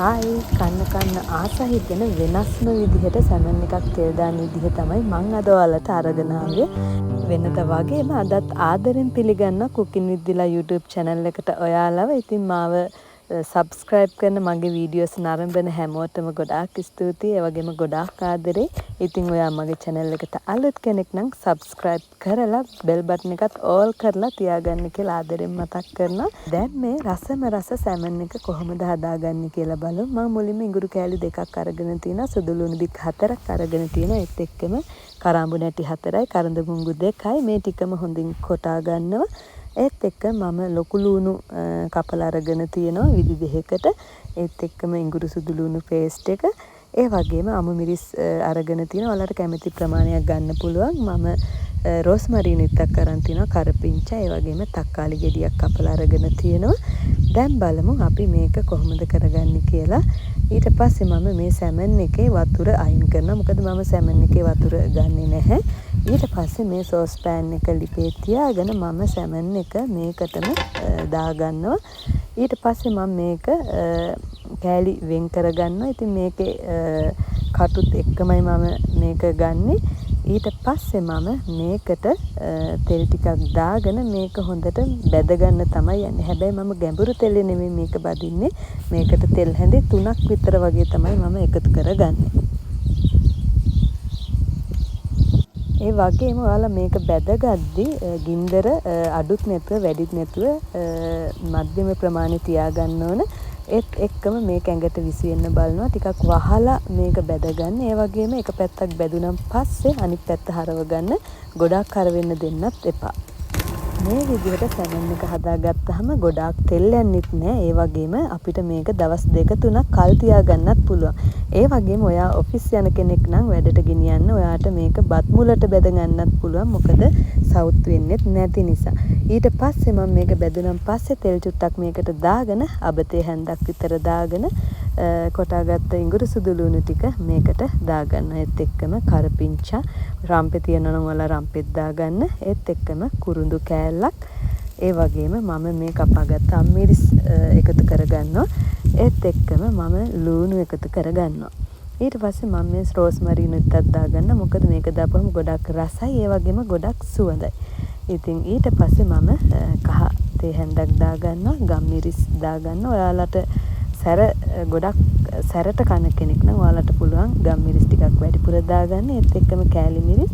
Hi කන්න ආස හිතෙන වෙනස්ම විදිහට සැමන් එකක් තෙල් දාන විදිහ තමයි මං අද ඔයාලට අරගෙන ආවේ. වෙනද වගේම අදත් ආදරෙන් පිළිගන්න කුකින් විත් දිලා YouTube channel එකට ඔයාලව. ඉතින් මාව subscribe කරන මගේ videos නරඹන හැමෝටම ගොඩාක් ස්තුතියි. ඒ වගේම ගොඩාක් ආදරේ. ඉතින් ඔයා මගේ channel එකට අලුත් කෙනෙක් නම් subscribe කරලා bell button එකත් all කරලා තියාගන්න කියලා ආදරෙන් මතක් කරනවා. දැන් මේ රස සැමන් එක කොහොමද හදාගන්නේ කියලා බලමු. මම මුලින්ම ඉඟුරු කෑලි 2ක් අරගෙන තිනවා. සුදු ලුණු බික් 4ක් අරගෙන තිනවා. ඒත් එක්කම කරාඹු නැටි 4යි, කරඳ මුංගු 2යි. මේ ටිකම හොඳින් කොටා ගන්නවා. ඒත් එක්ක මම ලොකු ලුණු කපලා අරගෙන තියෙනවා විදි දෙකකට. ඒත් එක්කම ඉඟුරු සුදු ලුණු paste එක. ඒ වගේම අමු මිරිස් අරගෙන තියෙනවා. ඔයාලට කැමති ප්‍රමාණයක් ගන්න පුළුවන්. මම රෝස්මරින් එකක් අරන් තිනවා, කරපිංචා, ඒ වගේම තක්කාලි ගෙඩියක් කපලා අරගෙන තියෙනවා. දැන් බලමු අපි මේක කොහොමද කරගන්නේ කියලා. ඊට පස්සේ මම මේ සැමන් එකේ වතුර අයින් කරනවා. මොකද මම සැමන් එකේ වතුර ගන්නෙ නැහැ. ඊට පස්සේ මේ සෝස් පෑන් එක ලිපේ තියාගෙන මම සැමන් එක මේකටම දාගන්නවා. ඊට පස්සේ මම මේක කෑලි වෙන් කරගන්නවා. ඉතින් මේකේ කටුත් එක්කමයි මම මේක ගන්නෙ. ඊට පස්සේ මම මේකට තෙල් ටිකක් දාගෙන මේක හොඳට බැද ගන්න තමයි යන්නේ. හැබැයි මම ගැඹුරු තෙලේ නෙමෙයි මේක බදින්නේ. මේකට තෙල් හැඳි 3ක් විතර වගේ තමයි මම එකතු කරගන්නේ. ඒ වගේම ඔයාලා මේක බැදගද්දි ගින්දර අඩුත් නැතුව වැඩිත් නැතුව මධ්‍යම ප්‍රමාණය තියාගන්න ඕන. ඒත් එක්කම මේක ඇඟට විසිවෙන්න බලනවා. ටිකක් වහලා මේක බැදගන්න. ඒ වගේම එක පැත්තක් බැදුනන් පස්සේ අනිත් පැත්ත හරව ගන්න. ගොඩක් හර වෙන්න දෙන්නත් එපා. මේ විදිහට සැමන් එක හදාගත්තාම ගොඩාක් තෙල් යන්නෙත් නෑ. ඒ වගේම අපිට මේක දවස් 2-3ක් කල් තියාගන්නත් පුළුවන්. ඒ වගේම ඔයා ඔෆිස් යන කෙනෙක් නම් වැඩට ගෙනියන්න ඔයාට මේක බත් මුලට බෙද ගන්නත් පුළුවන්. මොකද සවුත් වෙන්නෙත් නැති නිසා. ඊට පස්සේ මම මේක බෙදුනන් පස්සේ තෙල් චුට්ටක් මේකට දාගෙන අබතේ හැන්දක් විතර දාගෙන කොටාගත්ත ඉඟුරු සුදු ලුණු ටික මේකට දාගන්න. ඒත් එක්කම කරපිංචා, රම්පේ තියෙනවා නම් ඔයාලා රම්පෙත් දාගන්න. ඒත් එක්කම කුරුඳු කෑල්ලක්, ඒ වගේම මම මේ කපාගත්ත අම්මිරිස් එකතු කරගන්නවා. ඒත් එක්කම මම ලුණු එකතු කරගන්නවා. ඊට පස්සේ මම මේ රෝස්මරින් එකක් දාගන්න. මොකද මේක දාපුවම ගොඩක් රසයි, ඒ වගේම ගොඩක් සුවඳයි. ඉතින් ඊට පස්සේ මම කහ තේ හැන්දක් දාගන්නවා, ගම්මිරිස් දාගන්නවා. ඔයාලට ගොඩක් සැරට කන කෙනෙක් නම් ඔයාලට පුළුවන් ගම්මිරිස් ටිකක් වැඩිපුර දාගන්න. ඒත් එක්කම කෑලි මිරිස්,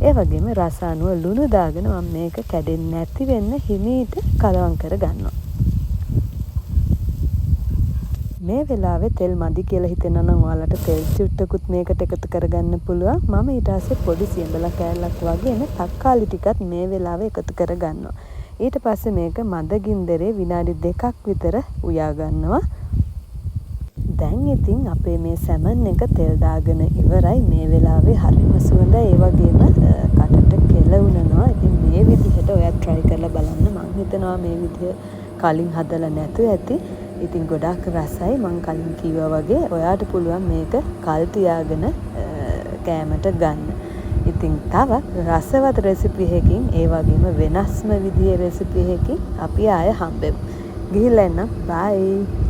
ඒ වගේම රස අනුව ලුණු දාගෙන මම මේක කැඩෙන්නේ නැති වෙන්න හිමීට කලවම් කරගන්නවා. මේ වෙලාවේ තෙල් මදි කියලා හිතෙනවා නම් ඔයාලට තෙල් චුට්ටකුත් මේකට එකතු කරගන්න පුළුවන්. මම ඊට පස්සේ පොඩි සියඹලා කෑල්ලක් වගේම තක්කාලි ටිකත් මේ වෙලාවේ එකතු කරගන්නවා. ඊට පස්සේ මේක මද ගින්දරේ විනාඩි 2ක් විතර උයා ගන්නවා. දැන් ඉතින් අපේ මේ සැමන් එක තෙල් දාගෙන ඉවරයි. මේ වෙලාවේ හරිම සුවඳයි. ඒ වගේම කටට කෙලවුනනවා. ඉතින් මේ විදිහට ඔයා try කරලා බලන්න. මම හිතනවා මේ විදිහ කලින් හදලා නැතුව ඇති. ඉතින් ගොඩාක් රසයි. මම කලින් කිව්වා වගේ ඔයාට පුළුවන් මේක කල් තියාගෙන කෑමට ගන්න. ඉතින් තව රසවත් රෙසිපි එකකින්, ඒ වගේම වෙනස්ම විදිහේ රෙසිපි එකකින් අපි ආය හම්බෙමු. ගිහිල්ලා එන්න. bye.